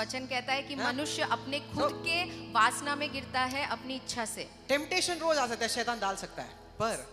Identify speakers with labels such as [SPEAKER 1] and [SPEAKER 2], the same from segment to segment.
[SPEAKER 1] वचन कहता है कि मनुष्य अपने खुद के वासना में गिरता है, अपनी इच्छा से।
[SPEAKER 2] टेम्पटेशन रोज आ सकता है, शैतान डाल सकता है, पर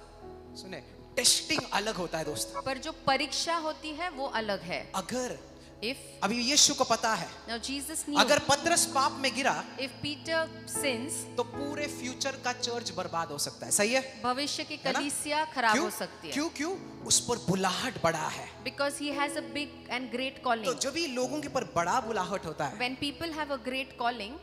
[SPEAKER 2] सुने टेस्टिंग अलग होता है दोस्त।
[SPEAKER 1] पर जो परीक्षा होती है वो अलग है।
[SPEAKER 2] अगर
[SPEAKER 1] If
[SPEAKER 2] अभी यीशु को पता है,
[SPEAKER 1] now Jesus knew,
[SPEAKER 2] अगर पतरस पाप में गिरा
[SPEAKER 1] if Peter sins,
[SPEAKER 2] तो पूरे फ्यूचर का चर्च बर्बाद हो सकता है। सही है?
[SPEAKER 1] भविष्य की
[SPEAKER 2] है ना?
[SPEAKER 1] कलीसिया खराब
[SPEAKER 2] क्यों?
[SPEAKER 1] हो सकती है।
[SPEAKER 2] क्यों क्यों? उस पर बुलाहट बड़ा है।
[SPEAKER 1] Because he has a big and great
[SPEAKER 2] तो
[SPEAKER 1] calling.
[SPEAKER 2] जब भी लोगों के पर बड़ा बुलाहट होता है,
[SPEAKER 1] When people have a great calling,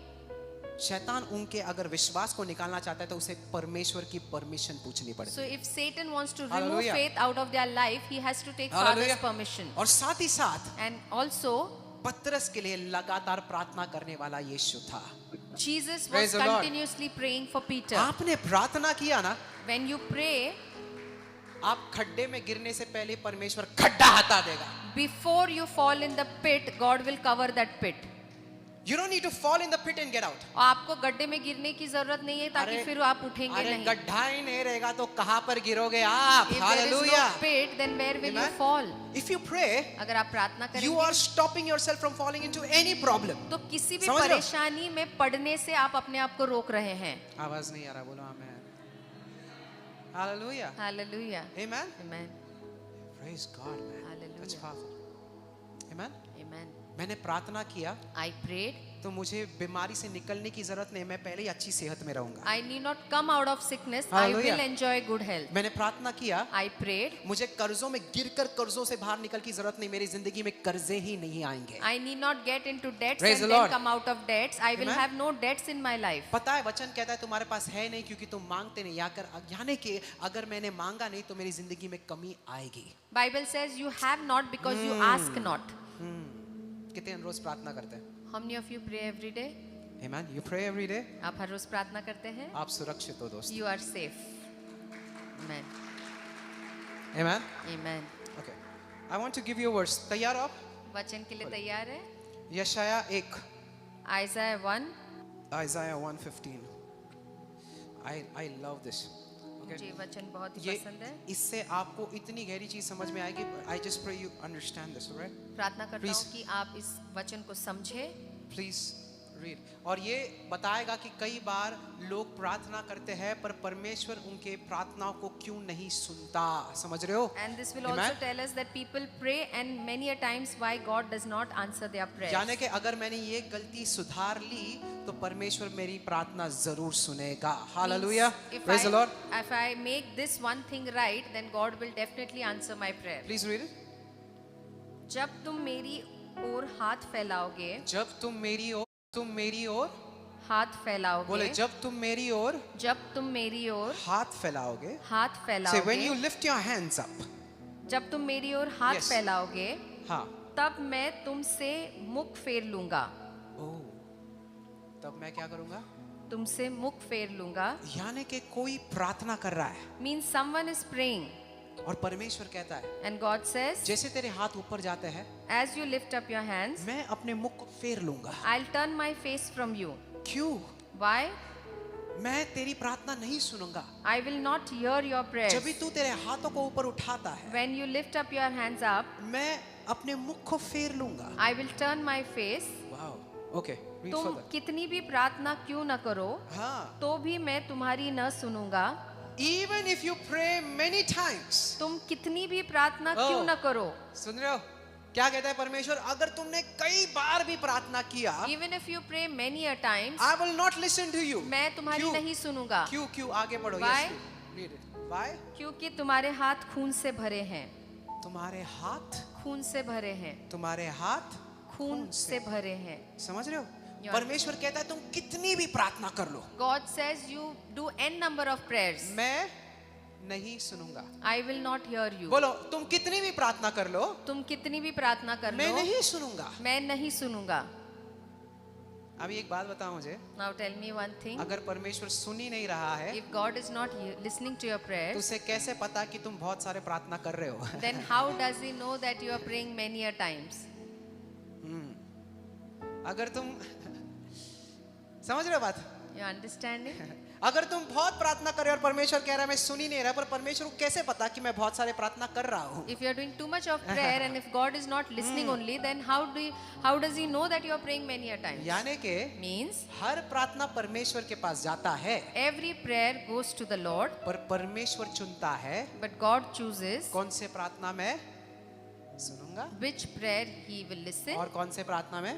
[SPEAKER 2] शैतान उनके अगर विश्वास को निकालना चाहता है तो उसे परमेश्वर की परमिशन पूछनी पड़ती
[SPEAKER 1] so if Satan wants to remove
[SPEAKER 2] Hallelujah.
[SPEAKER 1] faith out of their life, he has to take
[SPEAKER 2] है।
[SPEAKER 1] Father's permission.
[SPEAKER 2] और साथ ही साथ
[SPEAKER 1] And also,
[SPEAKER 2] पतरस के लिए लगातार प्रार्थना करने वाला यीशु था।
[SPEAKER 1] Jesus
[SPEAKER 2] Praise
[SPEAKER 1] was
[SPEAKER 2] the Lord.
[SPEAKER 1] continuously praying for Peter.
[SPEAKER 2] आपने प्रार्थना किया ना,
[SPEAKER 1] When you pray,
[SPEAKER 2] आप खड्डे में गिरने से पहले परमेश्वर खड्डा हटा देगा।
[SPEAKER 1] before you fall in the pit, God will cover that pit.
[SPEAKER 2] You don't need to fall in the pit and get out.
[SPEAKER 1] और आपको गड्ढे में गिरने की जरूरत नहीं है ताकि फिर आप उठेंगे
[SPEAKER 2] अरे
[SPEAKER 1] नहीं।
[SPEAKER 2] गड्ढा ही नहीं रहेगा तो कहाँ पर गिरोगे आप?
[SPEAKER 1] If there is no
[SPEAKER 2] hallelujah.
[SPEAKER 1] pit, then where will you
[SPEAKER 2] Amen.
[SPEAKER 1] fall?
[SPEAKER 2] If you pray,
[SPEAKER 1] अगर आप प्रार्थना
[SPEAKER 2] you
[SPEAKER 1] करेंगे
[SPEAKER 2] are stopping yourself from falling into any problem.
[SPEAKER 1] तो किसी भी
[SPEAKER 2] समझ रहे हो?
[SPEAKER 1] परेशानी में पड़ने से आप अपने आप को रोक रहे हैं।
[SPEAKER 2] आवाज नहीं आ रहा, बोलो आमेन। Hallelujah.
[SPEAKER 1] Hallelujah.
[SPEAKER 2] Amen.
[SPEAKER 1] Amen.
[SPEAKER 2] Praise God, man.
[SPEAKER 1] Hallelujah.
[SPEAKER 2] That's powerful. Amen.
[SPEAKER 1] Amen.
[SPEAKER 2] मैंने प्रार्थना किया
[SPEAKER 1] I prayed.
[SPEAKER 2] तो मुझे बीमारी से निकलने की जरूरत नहीं, मैं पहले ही अच्छी सेहत में रहूंगा।
[SPEAKER 1] I need not come out of sickness. I
[SPEAKER 2] Hallelujah.
[SPEAKER 1] will enjoy good health.
[SPEAKER 2] मैंने प्रार्थना किया,
[SPEAKER 1] I prayed.
[SPEAKER 2] मुझे कर्जों में गिरकर कर्जों से बाहर निकल की जरूरत नहीं, मेरी जिंदगी में कर्जे ही नहीं आएंगे।
[SPEAKER 1] I need not get into debts
[SPEAKER 2] Praise
[SPEAKER 1] and
[SPEAKER 2] the
[SPEAKER 1] then
[SPEAKER 2] Lord.
[SPEAKER 1] come out of debts. I will
[SPEAKER 2] Amen.
[SPEAKER 1] have no debts in my life.
[SPEAKER 2] पता है वचन कहता है तुम्हारे पास है नहीं क्योंकि तुम मांगते नहीं, यानी कि अगर मैंने मांगा नहीं तो मेरी जिंदगी में कमी आएगी।
[SPEAKER 1] Bible says you have not because you ask not.
[SPEAKER 2] कितने रोज प्रार्थना करते हैं?
[SPEAKER 1] How many of you pray every day?
[SPEAKER 2] Amen. You pray every day.
[SPEAKER 1] आप हर रोज प्रार्थना करते हैं?
[SPEAKER 2] आप सुरक्षित हो दोस्त।
[SPEAKER 1] You are safe. Amen.
[SPEAKER 2] Amen.
[SPEAKER 1] Amen.
[SPEAKER 2] Okay. I want to give you a verse. तैयार हो आप?
[SPEAKER 1] वचन के लिए तैयार है?
[SPEAKER 2] यशाया 1,
[SPEAKER 1] Isaiah 1.
[SPEAKER 2] Isaiah 1:15. I love this. Okay.
[SPEAKER 1] मुझे वचन बहुत ही
[SPEAKER 2] ये
[SPEAKER 1] पसंद है।
[SPEAKER 2] इससे आपको इतनी गहरी चीज समझ में आएगी। I just pray you understand this, all right?
[SPEAKER 1] प्रार्थना करता
[SPEAKER 2] Please.
[SPEAKER 1] हूँ कि आप इस वचन को समझे।
[SPEAKER 2] Please read. और ये बताएगा कि कई बार लोग प्रार्थना करते हैं पर परमेश्वर उनके प्रार्थनाओं को क्यों नहीं सुनता। समझ रहे हो?
[SPEAKER 1] And this will
[SPEAKER 2] Amen?
[SPEAKER 1] also tell us that people pray and many a times why God does not answer their prayers.
[SPEAKER 2] जाने के अगर मैंने ये गलती सुधार ली तो परमेश्वर मेरी प्रार्थना जरूर सुनेगा। Hallelujah. Praise the Lord.
[SPEAKER 1] If I make this one thing right, then God will definitely answer my prayer.
[SPEAKER 2] Please read it.
[SPEAKER 1] जब तुम मेरी ओर हाथ फैलाओगे,
[SPEAKER 2] जब तुम मेरी ओर
[SPEAKER 1] हाथ फैलाओगे,
[SPEAKER 2] बोले जब तुम मेरी ओर
[SPEAKER 1] जब तुम मेरी ओर
[SPEAKER 2] हाथ फैलाओगे।
[SPEAKER 1] हाथ
[SPEAKER 2] Say when you
[SPEAKER 1] फैलाओगे,
[SPEAKER 2] lift your hands up.
[SPEAKER 1] जब तुम मेरी ओर हाथ
[SPEAKER 2] Yes.
[SPEAKER 1] फैलाओगे,
[SPEAKER 2] हाँ।
[SPEAKER 1] तब मैं तुमसे मुख फेर लूंगा।
[SPEAKER 2] ओह, तब मैं क्या करूंगा?
[SPEAKER 1] तुमसे मुख फेर लूंगा।
[SPEAKER 2] यानी कि कोई प्रार्थना कर रहा है
[SPEAKER 1] Means someone is praying
[SPEAKER 2] और परमेश्वर कहता है
[SPEAKER 1] and God says,
[SPEAKER 2] जैसे तेरे हाथ ऊपर जाते हैं
[SPEAKER 1] as you lift up your hands,
[SPEAKER 2] मैं अपने मुख को फेर लूंगा।
[SPEAKER 1] I'll turn my face from you.
[SPEAKER 2] क्यों?
[SPEAKER 1] Why?
[SPEAKER 2] मैं तेरी प्रार्थना नहीं सुनूंगा।
[SPEAKER 1] I will not hear your prayers.
[SPEAKER 2] जब भी तू तेरे हाथों को ऊपर उठाता है
[SPEAKER 1] When you lift up your hands up,
[SPEAKER 2] मैं अपने मुख को फेर लूंगा।
[SPEAKER 1] I will turn my face.
[SPEAKER 2] Wow, okay, read
[SPEAKER 1] तुम
[SPEAKER 2] फर्दर।
[SPEAKER 1] कितनी भी प्रार्थना क्यों न करो,
[SPEAKER 2] हाँ,
[SPEAKER 1] तो भी मैं तुम्हारी न सुनूंगा।
[SPEAKER 2] even if you pray many times,
[SPEAKER 1] तुम कितनी भी प्रार्थना
[SPEAKER 2] Oh.
[SPEAKER 1] क्यों न करो,
[SPEAKER 2] सुन रहे हो क्या कहता है परमेश्वर? अगर तुमने कई बार भी प्रार्थना किया,
[SPEAKER 1] even if you pray many a times,
[SPEAKER 2] I will not listen to you.
[SPEAKER 1] मैं तुम्हारी
[SPEAKER 2] क्यों?
[SPEAKER 1] नहीं सुनूंगा,
[SPEAKER 2] क्यों क्यों? आगे बढ़ो।
[SPEAKER 1] Why?
[SPEAKER 2] Yes, read it. Why?
[SPEAKER 1] क्योंकि तुम्हारे हाथ खून से भरे हैं।
[SPEAKER 2] तुम्हारे हाथ,
[SPEAKER 1] खून से भरे हैं,
[SPEAKER 2] तुम्हारे हाथ
[SPEAKER 1] खून से भरे हैं।
[SPEAKER 2] समझ रहे हो?
[SPEAKER 1] Yeah.
[SPEAKER 2] परमेश्वर कहता है तुम कितनी भी प्रार्थना कर लो,
[SPEAKER 1] God says you do n number of prayers,
[SPEAKER 2] मैं नहीं सुनूंगा।
[SPEAKER 1] I will not hear you.
[SPEAKER 2] बोलो, तुम कितनी भी प्रार्थना कर लो,
[SPEAKER 1] तुम कितनी भी प्रार्थना कर
[SPEAKER 2] मैं
[SPEAKER 1] लो,
[SPEAKER 2] नहीं सुनूंगा।
[SPEAKER 1] मैं नहीं सुनूंगा।
[SPEAKER 2] अभी एक बात बताओ मुझे,
[SPEAKER 1] Now tell me one thing.
[SPEAKER 2] अगर परमेश्वर सुन ही नहीं रहा है
[SPEAKER 1] If God is not listening to your
[SPEAKER 2] तो
[SPEAKER 1] prayers,
[SPEAKER 2] उसे कैसे पता कि तुम बहुत सारे प्रार्थना कर रहे हो?
[SPEAKER 1] then how does He know that you are praying many a times?
[SPEAKER 2] अगर तुम समझ रहे हो बात?
[SPEAKER 1] You understanding?
[SPEAKER 2] अगर तुम बहुत प्रार्थना कर रहे हो और परमेश्वर कह रहा है मैं सुन ही नहीं रहा, पर परमेश्वर को कैसे पता कि मैं बहुत सारे प्रार्थना कर रहा हूँ?
[SPEAKER 1] If you are doing too much of prayer and if God is not listening only, then how does He know that you are praying many a time?
[SPEAKER 2] यानी कि
[SPEAKER 1] Means
[SPEAKER 2] हर प्रार्थना परमेश्वर के पास जाता है,
[SPEAKER 1] every prayer goes to the Lord,
[SPEAKER 2] पर परमेश्वर चुनता है
[SPEAKER 1] but God chooses
[SPEAKER 2] कौन से प्रार्थना में सुनूंगा
[SPEAKER 1] which prayer He will listen
[SPEAKER 2] और कौन से प्रार्थना में।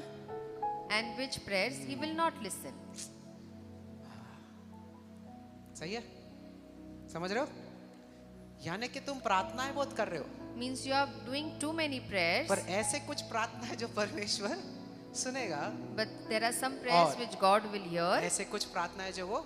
[SPEAKER 1] and which prayers He will not listen.
[SPEAKER 2] सही है, समझ रहे हो? यानी कि तुम प्रार्थनाएं बहुत कर रहे हो,
[SPEAKER 1] Means you are doing too many prayers,
[SPEAKER 2] पर ऐसे कुछ प्रार्थना है जो परमेश्वर सुनेगा,
[SPEAKER 1] but there are some prayers
[SPEAKER 2] और
[SPEAKER 1] which God will hear
[SPEAKER 2] ऐसे कुछ प्रार्थना है जो वो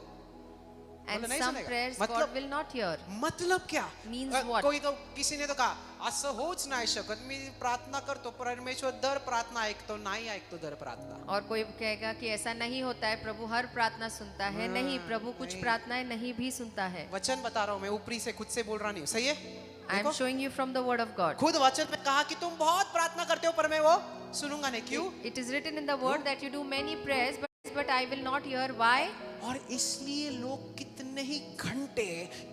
[SPEAKER 1] and
[SPEAKER 2] नहीं
[SPEAKER 1] some
[SPEAKER 2] सुनेगा।
[SPEAKER 1] prayers
[SPEAKER 2] मतलब-
[SPEAKER 1] God will not hear.
[SPEAKER 2] मतलब क्या?
[SPEAKER 1] Means what?
[SPEAKER 2] कोई तो किसी ने तो कहा असं होच नाही शकत, मी प्रार्थना करतो परमेश्वर दर प्रार्थना ऐकतो नाही ऐकतो दर प्रार्थना।
[SPEAKER 1] और कोई कहेगा कि ऐसा नहीं होता है, प्रभु हर प्रार्थना सुनता है। नहीं, प्रभु कुछ
[SPEAKER 2] नहीं।
[SPEAKER 1] प्रार्थनाएं नहीं भी सुनता है।
[SPEAKER 2] वचन बता रहा हूँ मैं, ऊपरी से खुद से बोल रहा नहीं हूँ, सही है?
[SPEAKER 1] आई एम
[SPEAKER 2] देखो,
[SPEAKER 1] showing you from the word of God.
[SPEAKER 2] खुद वचन में कहा कि तुम बहुत प्रार्थना करते हो पर मैं वो सुनूंगा नहीं, क्यों?
[SPEAKER 1] It is written in the word that you do many prayers, but I will not hear. Why?
[SPEAKER 2] और इसलिए लोग कितने ही घंटे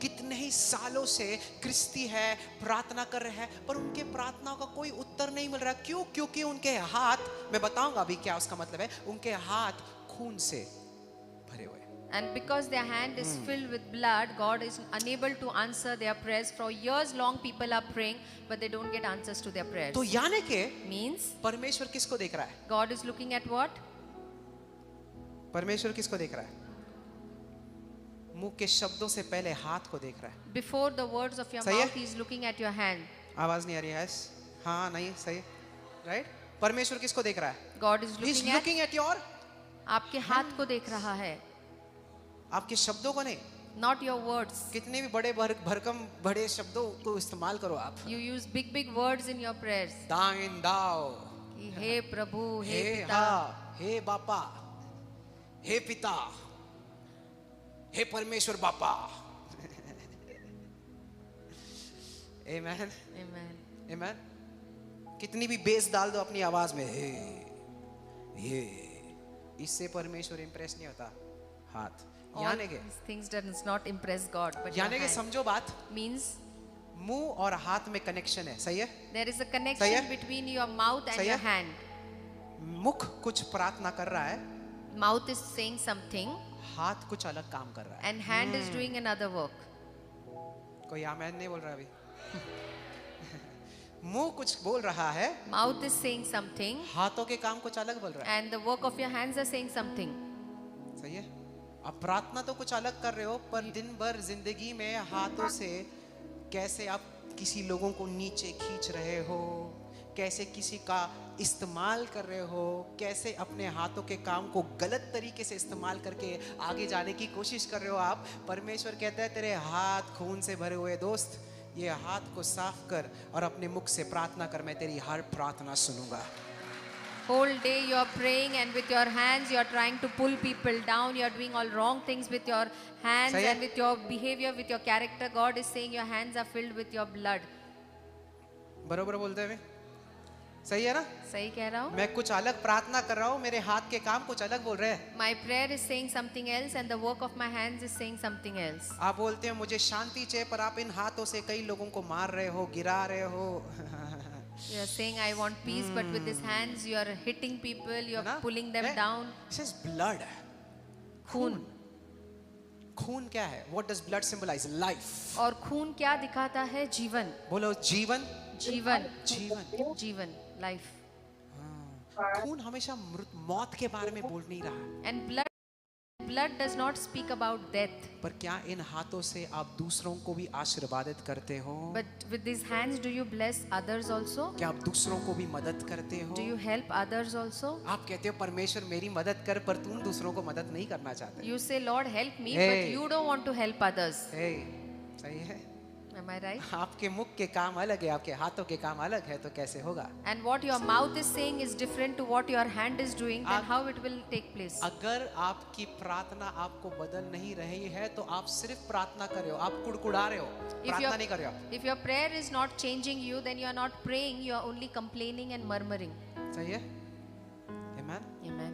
[SPEAKER 2] कितने ही सालों से क्रिस्ती है प्रार्थना कर रहे हैं पर उनके प्रार्थनाओं का कोई उत्तर नहीं मिल रहा। क्यों? क्योंकि उनके हाथ, मैं बताऊंगा अभी क्या उसका मतलब है, उनके हाथ खून से भरे हुए।
[SPEAKER 1] And because their hand is filled with blood, God is unable to answer their prayers. For years long people are praying, but they don't get answers to their prayers.
[SPEAKER 2] तो यानी कि
[SPEAKER 1] Means
[SPEAKER 2] परमेश्वर किसको देख रहा है?
[SPEAKER 1] God is looking at what?
[SPEAKER 2] परमेश्वर किसको देख रहा है? मुंह के शब्दों से पहले हाथ को देख रहा है।
[SPEAKER 1] Before the words of your
[SPEAKER 2] सही है?
[SPEAKER 1] mouth, He is looking at your hand.
[SPEAKER 2] आवाज नहीं आ रही है? हाँ नहीं, सही, राइट? परमेश्वर किसको देख रहा है?
[SPEAKER 1] God is
[SPEAKER 2] He is
[SPEAKER 1] looking at
[SPEAKER 2] looking at your,
[SPEAKER 1] आपके हाथ को देख रहा है,
[SPEAKER 2] आपके शब्दों को नहीं।
[SPEAKER 1] not your words.
[SPEAKER 2] कितने भी बड़े भरकम बड़े शब्दों को इस्तेमाल करो आप,
[SPEAKER 1] You use big words in your prayers.
[SPEAKER 2] दाइन दाओ,
[SPEAKER 1] कि हे प्रभु, हे
[SPEAKER 2] हे
[SPEAKER 1] पिता,
[SPEAKER 2] हाँ, हे बापा, हे पिता, हे परमेश्वर बापा। आमेन,
[SPEAKER 1] Amen.
[SPEAKER 2] आमेन। कितनी भी बेस डाल दो अपनी आवाज में, हे, इससे परमेश्वर इंप्रेस नहीं होता। हाथ,
[SPEAKER 1] All
[SPEAKER 2] यानी कि
[SPEAKER 1] these things does not impress God, but your
[SPEAKER 2] यानी कि
[SPEAKER 1] hand.
[SPEAKER 2] समझो बात,
[SPEAKER 1] Means
[SPEAKER 2] मुंह और हाथ में कनेक्शन है, सही है?
[SPEAKER 1] there is a
[SPEAKER 2] सही
[SPEAKER 1] connection
[SPEAKER 2] है?
[SPEAKER 1] between your mouth and
[SPEAKER 2] सही
[SPEAKER 1] your
[SPEAKER 2] है?
[SPEAKER 1] hand.
[SPEAKER 2] मुख कुछ प्रार्थना कर रहा है,
[SPEAKER 1] Mouth is saying something
[SPEAKER 2] हाथ कुछ अलग काम कर रहा है।
[SPEAKER 1] and hand is doing another work.
[SPEAKER 2] कोई आमेन नहीं बोल रहा अभी। मुंह कुछ बोल रहा है,
[SPEAKER 1] Mouth is saying something
[SPEAKER 2] हाथों के काम कुछ अलग बोल रहा है।
[SPEAKER 1] and the work of your hands are saying something.
[SPEAKER 2] सही है? अब प्रार्थना तो कुछ अलग कर रहे हो, पर दिन भर जिंदगी में हाथों से कैसे आप किसी लोगों को नीचे खींच रहे हो, कैसे किसी का इस्तेमाल कर रहे हो, कैसे अपने हाथों के काम को गलत तरीके से इस्तेमाल करके आगे जाने की कोशिश कर रहे हो आप। परमेश्वर कहता है तेरे हाथ खून से भरे हुए दोस्त, ये हाथ को साफ कर और अपने मुख से प्रार्थना कर, मैं तेरी हर प्रार्थना सुनूंगा।
[SPEAKER 1] Whole day you are praying and with your hands you are trying to pull people down. You are doing all wrong things with your hands
[SPEAKER 2] सही है?
[SPEAKER 1] and with your behavior, with your character. God is saying your hands are filled with your blood.
[SPEAKER 2] बरोबर बोलते हैं? सही है ना?
[SPEAKER 1] सही कह रहा हूँ?
[SPEAKER 2] मैं कुछ अलग प्रार्थना कर रहा हूँ, मेरे हाथ के काम कुछ अलग बोल रहे हैं।
[SPEAKER 1] My prayer is saying something else and the work of my hands is saying something else.
[SPEAKER 2] आप बोलते हैं मुझे शांति चाहिए, पर आप इन हाथों से कई लोगों को मार रहे हो, गिरा रहे हो।
[SPEAKER 1] You are saying I want peace, but with these hands you are hitting people, you
[SPEAKER 2] है ना?
[SPEAKER 1] are pulling them
[SPEAKER 2] है?
[SPEAKER 1] down.
[SPEAKER 2] This is blood.
[SPEAKER 1] खून.
[SPEAKER 2] खून क्या है? What does blood symbolize? Life.
[SPEAKER 1] और खून क्या दिखाता है? जीवन.
[SPEAKER 2] बोलो जीवन।
[SPEAKER 1] जीवन.
[SPEAKER 2] जीवन।
[SPEAKER 1] जीवन. Life.
[SPEAKER 2] खून हमेशा मौत के बारे में बोल नहीं रहा।
[SPEAKER 1] And blood does not speak about death.
[SPEAKER 2] पर क्या इन हाथों से आप दूसरों को भी आशीर्वादित करते हो?
[SPEAKER 1] But with these hands, do you bless others also?
[SPEAKER 2] क्या आप दूसरों को भी मदद करते हो?
[SPEAKER 1] Do you help others also?
[SPEAKER 2] आप कहते हो परमेश्वर मेरी मदद कर, पर तुम दूसरों को मदद नहीं करना चाहते।
[SPEAKER 1] You say, Lord, help me,
[SPEAKER 2] Hey.
[SPEAKER 1] but you don't want to help others.
[SPEAKER 2] हे, सही है?
[SPEAKER 1] Am I right?
[SPEAKER 2] आपके मुख के काम अलग है, आपके हाथों के काम अलग है, तो कैसे होगा?
[SPEAKER 1] And what your mouth is saying is different to what your hand is doing, then how it will take place?
[SPEAKER 2] अगर आपकी प्रार्थना आपको बदल नहीं रही है तो आप सिर्फ प्रार्थना कर रहे हो, आप कुड़कुड़ा रहे हो, प्रार्थना नहीं कर रहे हो।
[SPEAKER 1] If your prayer is not changing you, then you are not praying, you are only complaining and murmuring.
[SPEAKER 2] सही है? Amen?
[SPEAKER 1] Amen.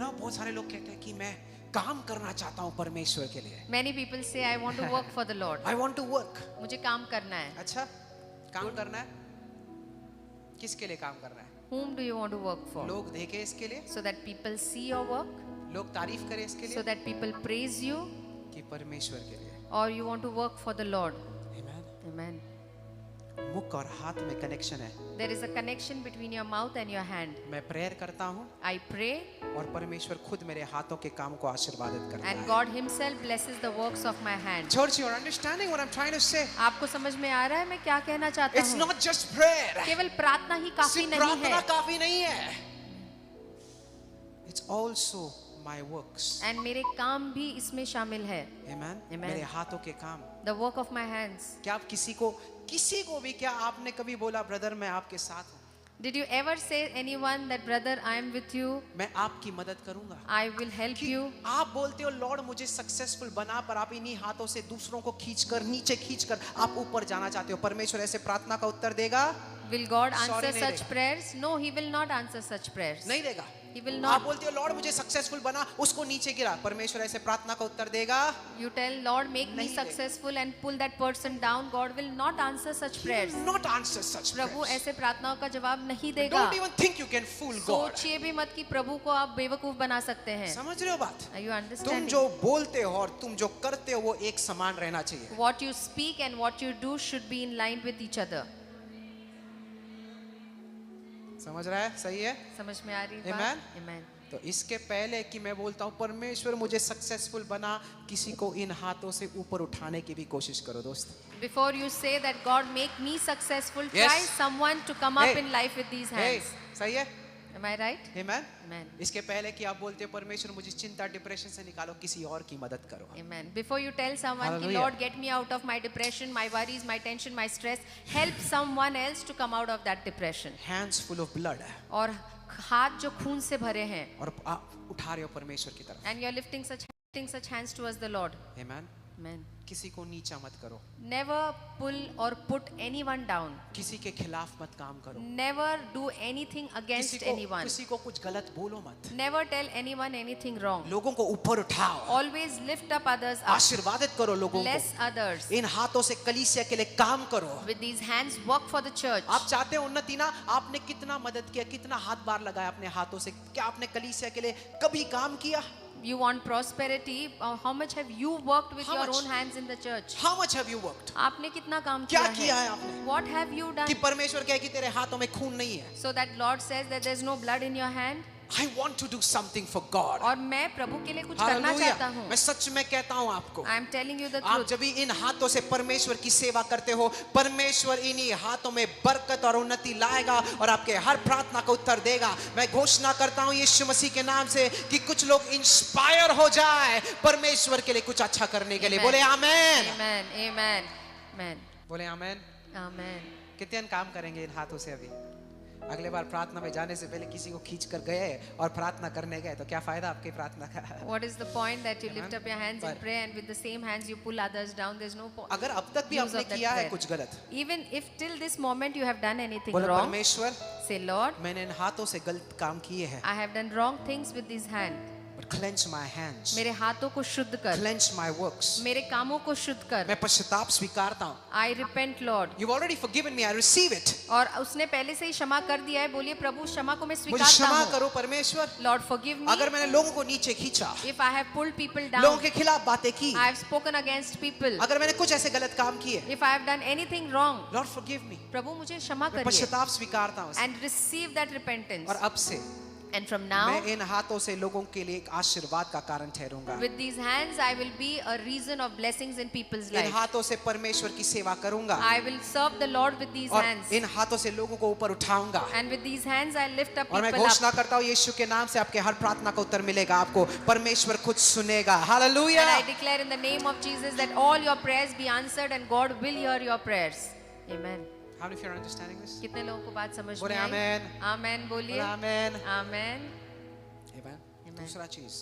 [SPEAKER 2] बहुत सारे लोग कहते हैं कि मैं काम करना चाहता हूँ परमेश्वर के लिए.
[SPEAKER 1] Many people say, I want to work for the Lord.
[SPEAKER 2] I want to work.
[SPEAKER 1] मुझे काम करना है.
[SPEAKER 2] अच्छा, काम करना है. किसके लिए काम करना है?
[SPEAKER 1] Whom do you want to work for?
[SPEAKER 2] लोग देखे इसके लिए,
[SPEAKER 1] So that people see your work,
[SPEAKER 2] लोग तारीफ करें इसके
[SPEAKER 1] so
[SPEAKER 2] लिए,
[SPEAKER 1] that people praise you,
[SPEAKER 2] कि परमेश्वर के लिए.
[SPEAKER 1] or you want to work for the Lord.
[SPEAKER 2] Amen.
[SPEAKER 1] Amen.
[SPEAKER 2] मुख और हाथ में कनेक्शन है.
[SPEAKER 1] There is a connection between your mouth and your hand.
[SPEAKER 2] मैं प्रेयर करता हूँ
[SPEAKER 1] I pray
[SPEAKER 2] और परमेश्वर खुद मेरे हाथों के काम को आशीर्वादित करता
[SPEAKER 1] and
[SPEAKER 2] है.
[SPEAKER 1] God Himself blesses the works of my hand.
[SPEAKER 2] Church, you are understanding what I'm trying to say?
[SPEAKER 1] आपको समझ में आ रहा है मैं क्या कहना चाहता
[SPEAKER 2] It's
[SPEAKER 1] हूँ?
[SPEAKER 2] not just prayer.
[SPEAKER 1] केवल प्रार्थना ही काफी
[SPEAKER 2] सिर्फ
[SPEAKER 1] नहीं
[SPEAKER 2] प्रार्थना
[SPEAKER 1] है.
[SPEAKER 2] काफी नहीं है. It's also my works.
[SPEAKER 1] And मेरे काम भी इसमें शामिल है.
[SPEAKER 2] Amen.
[SPEAKER 1] Amen.
[SPEAKER 2] मेरे हाथों के काम.
[SPEAKER 1] The work of my hands.
[SPEAKER 2] क्या आप किसी को भी क्या आपने कभी बोला ब्रदर मैं आपके साथ हूँ,
[SPEAKER 1] Did you ever say anyone that brother I am with you?
[SPEAKER 2] मैं आपकी मदद करूंगा?
[SPEAKER 1] I will help
[SPEAKER 2] कि
[SPEAKER 1] you.
[SPEAKER 2] आप बोलते हो लॉर्ड मुझे सक्सेसफुल बना, पर आप इन्हीं हाथों से दूसरों को खींचकर नीचे खींचकर आप ऊपर जाना चाहते हो. परमेश्वर ऐसे प्रार्थना का उत्तर देगा?
[SPEAKER 1] Will God
[SPEAKER 2] Sorry,
[SPEAKER 1] answer
[SPEAKER 2] नहीं
[SPEAKER 1] such
[SPEAKER 2] देगा.
[SPEAKER 1] prayers? No, He will not answer such prayers.
[SPEAKER 2] नहीं देगा.
[SPEAKER 1] He will
[SPEAKER 2] आप
[SPEAKER 1] not.
[SPEAKER 2] बोलते हो लॉर्ड मुझे सक्सेसफुल बना, उसको नीचे गिरा, परमेश्वर ऐसे प्रार्थना का उत्तर देगा?
[SPEAKER 1] You tell Lord, make me
[SPEAKER 2] नहीं देगा.
[SPEAKER 1] successful and pull that person down. God will not answer such
[SPEAKER 2] He
[SPEAKER 1] prayers.
[SPEAKER 2] will not answer such
[SPEAKER 1] Prabhu
[SPEAKER 2] prayers.
[SPEAKER 1] ऐसे प्रार्थनाओं का जवाब नहीं देगा.
[SPEAKER 2] Don't even think you can fool God.
[SPEAKER 1] सोचिए भी मत कि प्रभु को आप बेवकूफ बना सकते हैं.
[SPEAKER 2] समझ रहे हो बात?
[SPEAKER 1] Are you
[SPEAKER 2] तुम
[SPEAKER 1] understanding?
[SPEAKER 2] जो बोलते हो और तुम जो करते हो वो एक समान रहना चाहिए.
[SPEAKER 1] What you speak and what you do should be in line with each other.
[SPEAKER 2] समझ रहा है? सही है?
[SPEAKER 1] समझ में आ रही है
[SPEAKER 2] Amen?
[SPEAKER 1] बात? Amen.
[SPEAKER 2] तो इसके पहले कि मैं बोलता हूँ परमेश्वर मुझे सक्सेसफुल बना, किसी को इन हाथों से ऊपर उठाने की भी कोशिश करो दोस्त.
[SPEAKER 1] Before you say that God make me successful,
[SPEAKER 2] Yes.
[SPEAKER 1] try someone to come up
[SPEAKER 2] Hey.
[SPEAKER 1] in life with these
[SPEAKER 2] Hey,
[SPEAKER 1] hands.
[SPEAKER 2] सही है?
[SPEAKER 1] Am I right?
[SPEAKER 2] Amen?
[SPEAKER 1] Amen.
[SPEAKER 2] इसके पहले कि आप बोलते हो परमेश्वर मुझे चिंता डिप्रेशन से निकालो, किसी और की मदद करो.
[SPEAKER 1] Amen. Before you tell someone, कि
[SPEAKER 2] Hallelujah.
[SPEAKER 1] Lord, get me out of my depression, my worries, my tension, my stress, help someone else to come out of that depression.
[SPEAKER 2] Hands full of blood.
[SPEAKER 1] और हाथ जो खून से भरे हैं,
[SPEAKER 2] और आप उठा रहे हो परमेश्वर की तरफ.
[SPEAKER 1] and you are lifting such hands towards the Lord.
[SPEAKER 2] Amen?
[SPEAKER 1] Amen.
[SPEAKER 2] किसी को नीचा मत करो,
[SPEAKER 1] Never pull or put anyone down.
[SPEAKER 2] किसी के खिलाफ मत काम करो,
[SPEAKER 1] Never do anything against anyone.
[SPEAKER 2] किसी को कुछ गलत बोलो मत.
[SPEAKER 1] Never tell anyone anything wrong.
[SPEAKER 2] लोगों को ऊपर उठाओ,
[SPEAKER 1] Always lift up others up.
[SPEAKER 2] आशीर्वादित करो लोगों
[SPEAKER 1] Bless
[SPEAKER 2] को.
[SPEAKER 1] others.
[SPEAKER 2] इन हाथों से कलीसिया के लिए काम करो.
[SPEAKER 1] With these hands, work for the church.
[SPEAKER 2] आप चाहते हो उन्नति ना? आपने कितना मदद किया, कितना हाथ बार लगाया अपने हाथों से? क्या आपने कलीसिया के लिए कभी काम किया?
[SPEAKER 1] You want prosperity? How much have you worked with
[SPEAKER 2] How
[SPEAKER 1] your
[SPEAKER 2] much?
[SPEAKER 1] own hands in the church?
[SPEAKER 2] How much have you worked?
[SPEAKER 1] आपने कितना काम
[SPEAKER 2] क्या
[SPEAKER 1] किया
[SPEAKER 2] किया
[SPEAKER 1] है?
[SPEAKER 2] है आपने?
[SPEAKER 1] What have you done?
[SPEAKER 2] कि परमेश्वर कहे कि तेरे हाथों में खून नहीं है.
[SPEAKER 1] So that Lord says that there is no blood in your hand.
[SPEAKER 2] I want to do something for God.
[SPEAKER 1] और मैं प्रभु के लिए कुछ करना
[SPEAKER 2] Hallelujah.
[SPEAKER 1] चाहता हूँ.
[SPEAKER 2] मैं सच में कहता हूँ आपको,
[SPEAKER 1] I am telling you the
[SPEAKER 2] आप
[SPEAKER 1] truth.
[SPEAKER 2] जब भी इन हाथों से परमेश्वर की सेवा करते हो, परमेश्वर इन्हीं हाथों में बरकत और उन्नति लाएगा और आपके हर प्रार्थना का उत्तर देगा. मैं घोषणा करता हूँ यीशु मसीह के नाम से कि कुछ लोग इंस्पायर हो जाए परमेश्वर के लिए कुछ अच्छा करने के लिए.
[SPEAKER 1] Amen.
[SPEAKER 2] बोले आमेन.
[SPEAKER 1] Amen. Amen. Amen.
[SPEAKER 2] बोले आमेन.
[SPEAKER 1] Amen.
[SPEAKER 2] कितने काम करेंगे इन हाथों से? अभी अगले बार प्रार्थना में जाने से पहले किसी को खींच कर गए और प्रार्थना करने गए तो क्या फायदा आपकी प्रार्थना का?
[SPEAKER 1] What is the point that you lift
[SPEAKER 2] Amen.
[SPEAKER 1] up your hands in
[SPEAKER 2] But-
[SPEAKER 1] prayer and with the same hands you pull others down? There's no point.
[SPEAKER 2] अगर अब तक भी
[SPEAKER 1] Use
[SPEAKER 2] आपने
[SPEAKER 1] of that
[SPEAKER 2] किया है
[SPEAKER 1] prayer.
[SPEAKER 2] कुछ गलत,
[SPEAKER 1] Even if till this moment you have done anything
[SPEAKER 2] बोले
[SPEAKER 1] wrong,
[SPEAKER 2] परमेश्वर
[SPEAKER 1] say, Lord,
[SPEAKER 2] मैंने इन हाथों से गलत काम किए हैं,
[SPEAKER 1] I have done wrong things with these hands.
[SPEAKER 2] but cleanse my hands,
[SPEAKER 1] मेरे हाथों को शुद्ध कर,
[SPEAKER 2] cleanse my works.
[SPEAKER 1] मेरे कामों को शुद्ध कर.
[SPEAKER 2] मैं पश्चाताप स्वीकारता हूँ.
[SPEAKER 1] I repent, Lord.
[SPEAKER 2] You've already forgiven me, I receive it.
[SPEAKER 1] और उसने पहले से ही क्षमा कर दिया है. बोलिए प्रभु क्षमा को मैं
[SPEAKER 2] मुझे
[SPEAKER 1] स्वीकारता
[SPEAKER 2] क्षमा
[SPEAKER 1] हूँ.
[SPEAKER 2] करो परमेश्वर.
[SPEAKER 1] Lord, forgive me
[SPEAKER 2] अगर मैंने लोगों को नीचे खींचा,
[SPEAKER 1] if I have pulled people
[SPEAKER 2] लोगों
[SPEAKER 1] down.
[SPEAKER 2] के खिलाफ बातें की,
[SPEAKER 1] I have spoken against people.
[SPEAKER 2] अगर मैंने कुछ ऐसे गलत काम किए,
[SPEAKER 1] If I have done anything wrong,
[SPEAKER 2] Lord forgive me.
[SPEAKER 1] प्रभु मुझे क्षमा
[SPEAKER 2] मैं
[SPEAKER 1] करिए.
[SPEAKER 2] पश्चाताप स्वीकारता हूँ.
[SPEAKER 1] And receive that repentance.
[SPEAKER 2] और अब से
[SPEAKER 1] And from now,
[SPEAKER 2] मैं इन हाथों से लोगों के लिए एक आशीर्वाद का कारण ठहरूंगा.
[SPEAKER 1] with these hands, I will be a reason of blessings in people's
[SPEAKER 2] in
[SPEAKER 1] life.
[SPEAKER 2] हाथों से परमेश्वर की सेवा करूंगा
[SPEAKER 1] I will serve the Lord with these
[SPEAKER 2] और
[SPEAKER 1] hands.
[SPEAKER 2] इन हाथों से लोगों को ऊपर उठाऊंगा.
[SPEAKER 1] And with these hands, I lift up
[SPEAKER 2] और मैं
[SPEAKER 1] people
[SPEAKER 2] घोषणा
[SPEAKER 1] up.
[SPEAKER 2] करता हूँ यीशु के नाम से आपके हर प्रार्थना का उत्तर मिलेगा. आपको परमेश्वर खुद सुनेगा. Hallelujah.
[SPEAKER 1] And I declare in the name of Jesus that all your prayers be answered and God will hear your prayers. Amen.
[SPEAKER 2] How many of you are understanding this?
[SPEAKER 1] कितने लोगों को बात समझ
[SPEAKER 2] बोले
[SPEAKER 1] में आई?
[SPEAKER 2] आमेन.
[SPEAKER 1] Amen बोलिए.
[SPEAKER 2] आमेन.
[SPEAKER 1] Amen.
[SPEAKER 2] Amen.
[SPEAKER 1] Amen.
[SPEAKER 2] दूसरा चीज,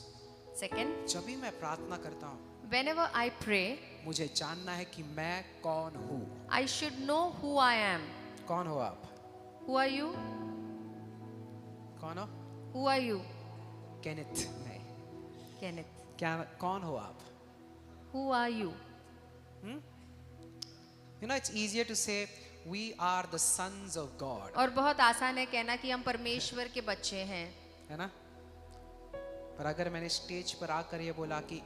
[SPEAKER 1] Second,
[SPEAKER 2] जब भी मैं प्रार्थना करता हूँ,
[SPEAKER 1] whenever I pray,
[SPEAKER 2] मुझे जानना है कि मैं कौन हूँ.
[SPEAKER 1] I should know who I am.
[SPEAKER 2] कौन हो आप?
[SPEAKER 1] Who are you?
[SPEAKER 2] कौन हो?
[SPEAKER 1] Who are you?
[SPEAKER 2] केनेथ नहीं,
[SPEAKER 1] Kenneth.
[SPEAKER 2] क्या कौन हो आप?
[SPEAKER 1] Who are you?
[SPEAKER 2] You know, it's easier to say we are the sons of God,
[SPEAKER 1] और बहुत आसान है कहना कि हम परमेश्वर के बच्चे हैं,
[SPEAKER 2] है ना? पर अगर मैंने स्टेज पर आकर ये बोला कि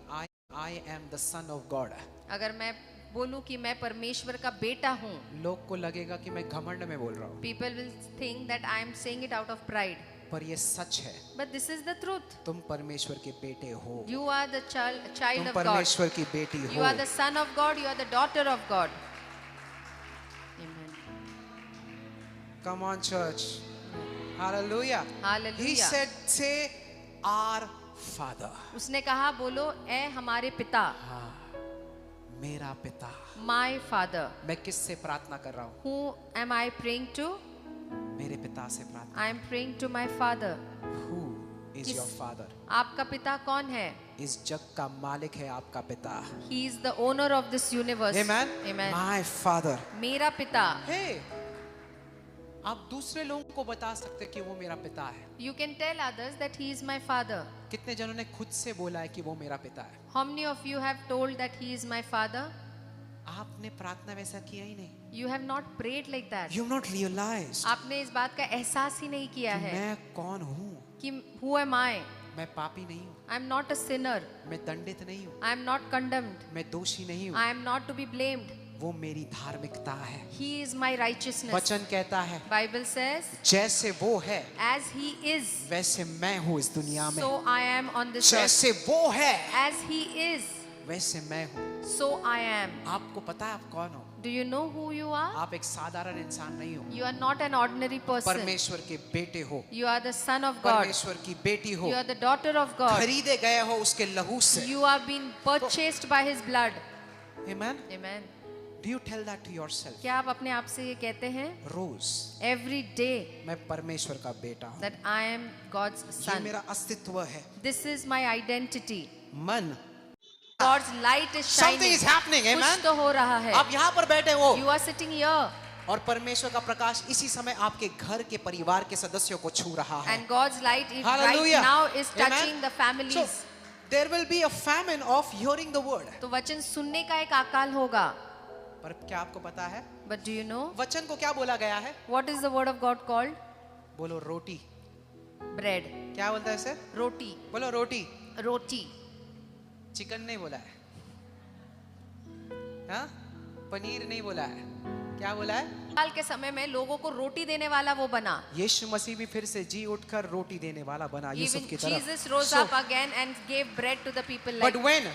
[SPEAKER 2] I am the son of God,
[SPEAKER 1] अगर मैं बोलूं कि मैं परमेश्वर का बेटा हूं,
[SPEAKER 2] लोग को लगेगा कि मैं घमंड में बोल रहा हूँ,
[SPEAKER 1] people will think that I am saying it out of pride.
[SPEAKER 2] पर ये सच है।
[SPEAKER 1] But this is the truth.
[SPEAKER 2] तुम परमेश्वर के बेटे हो,
[SPEAKER 1] You are the child
[SPEAKER 2] तुम
[SPEAKER 1] of God.
[SPEAKER 2] परमेश्वर की बेटी
[SPEAKER 1] You
[SPEAKER 2] हो।
[SPEAKER 1] are the son of God. You are the daughter of God. Amen.
[SPEAKER 2] Come on, church. Hallelujah.
[SPEAKER 1] Hallelujah.
[SPEAKER 2] He said, say, our Father.
[SPEAKER 1] उसने कहा बोलो ए हमारे पिता,
[SPEAKER 2] हाँ, मेरा पिता।
[SPEAKER 1] my father.
[SPEAKER 2] मैं किससे प्रार्थना कर रहा हूँ?
[SPEAKER 1] Who am I praying to?
[SPEAKER 2] मेरे पिता से प्रार्थना।
[SPEAKER 1] I am praying to my father.
[SPEAKER 2] Who is
[SPEAKER 1] किस-
[SPEAKER 2] your father?
[SPEAKER 1] आपका पिता कौन है?
[SPEAKER 2] इस जग का मालिक है आपका पिता।
[SPEAKER 1] He is the owner of this universe.
[SPEAKER 2] Amen.
[SPEAKER 1] Amen.
[SPEAKER 2] My father.
[SPEAKER 1] मेरा पिता.
[SPEAKER 2] Hey, आप दूसरे लोगों को बता सकते कि वो मेरा पिता है।
[SPEAKER 1] You can tell others that he is my father.
[SPEAKER 2] कितने जनों ने खुद से बोला है कि वो मेरा पिता है?
[SPEAKER 1] How many of you have told that he is my father?
[SPEAKER 2] आपने प्रार्थना वैसा किया ही नहीं।
[SPEAKER 1] You have not prayed like that.
[SPEAKER 2] You have not realized
[SPEAKER 1] आपने इस बात का एहसास ही नहीं किया
[SPEAKER 2] कि
[SPEAKER 1] है
[SPEAKER 2] मैं कौन हूँ।
[SPEAKER 1] कि who am I?
[SPEAKER 2] मैं पापी नहीं हूँ,
[SPEAKER 1] I am not a sinner.
[SPEAKER 2] मैं दंडित नहीं हूँ,
[SPEAKER 1] I am not condemned.
[SPEAKER 2] मैं दोषी नहीं हूँ।
[SPEAKER 1] I am not to be blamed.
[SPEAKER 2] वो मेरी धार्मिकता है।
[SPEAKER 1] He is my righteousness.
[SPEAKER 2] वचन कहता है
[SPEAKER 1] Bible says,
[SPEAKER 2] जैसे वो है
[SPEAKER 1] as he is,
[SPEAKER 2] वैसे मैं हूँ इस दुनिया में।
[SPEAKER 1] so I am on this earth.
[SPEAKER 2] जैसे वो है
[SPEAKER 1] As he is,
[SPEAKER 2] वैसे मैं हूँ।
[SPEAKER 1] so I am.
[SPEAKER 2] आपको पता है आप कौन हो?
[SPEAKER 1] Do you know who you are?
[SPEAKER 2] आप एक साधारण इंसान नहीं हो,
[SPEAKER 1] You are not an ordinary person.
[SPEAKER 2] परमेश्वर के बेटे हो,
[SPEAKER 1] You are the son of God.
[SPEAKER 2] परमेश्वर की बेटी हो,
[SPEAKER 1] You are the daughter of God.
[SPEAKER 2] खरीदे गए हो उसके लहू से।
[SPEAKER 1] You are being purchased by his blood.
[SPEAKER 2] Amen.
[SPEAKER 1] Amen.
[SPEAKER 2] Do you tell that to yourself?
[SPEAKER 1] क्या आप अपने आप से ये कहते हैं
[SPEAKER 2] रोज
[SPEAKER 1] every day
[SPEAKER 2] मैं परमेश्वर का बेटा हूँ,
[SPEAKER 1] that I am God's
[SPEAKER 2] ये
[SPEAKER 1] son?
[SPEAKER 2] मेरा अस्तित्व है।
[SPEAKER 1] This is my identity.
[SPEAKER 2] मन,
[SPEAKER 1] God's light is
[SPEAKER 2] something
[SPEAKER 1] shining.
[SPEAKER 2] is happening,
[SPEAKER 1] कुछ
[SPEAKER 2] amen.
[SPEAKER 1] तो हो रहा है.
[SPEAKER 2] आप यहाँ पर बैठे हो
[SPEAKER 1] You are sitting here
[SPEAKER 2] और परमेश्वर का प्रकाश इसी समय आपके घर के परिवार के सदस्यों को छू रहा है।
[SPEAKER 1] and God's light is
[SPEAKER 2] Hallelujah.
[SPEAKER 1] right now is
[SPEAKER 2] Amen.
[SPEAKER 1] touching the families.
[SPEAKER 2] So there will be a famine of hearing the word.
[SPEAKER 1] तो वचन सुनने का एक अकाल होगा.
[SPEAKER 2] पर क्या आपको पता है
[SPEAKER 1] But do you know
[SPEAKER 2] वचन को क्या बोला गया है?
[SPEAKER 1] what is the word of God called?
[SPEAKER 2] बोलो रोटी।
[SPEAKER 1] Bread.
[SPEAKER 2] क्या बोलता है इसे?
[SPEAKER 1] Roti.
[SPEAKER 2] बोलो रोटी।
[SPEAKER 1] Roti.
[SPEAKER 2] चिकन नहीं बोला है, हाँ? पनीर नहीं बोला है, क्या बोला है?
[SPEAKER 1] काल के समय में लोगों को रोटी देने वाला वो बना.
[SPEAKER 2] यीशु मसीह भी फिर से जी उठकर रोटी देने वाला बना यूसुफ
[SPEAKER 1] Even
[SPEAKER 2] की तरफ।
[SPEAKER 1] Jesus rose
[SPEAKER 2] So,
[SPEAKER 1] up again and gave bread to the people.
[SPEAKER 2] but
[SPEAKER 1] Like
[SPEAKER 2] when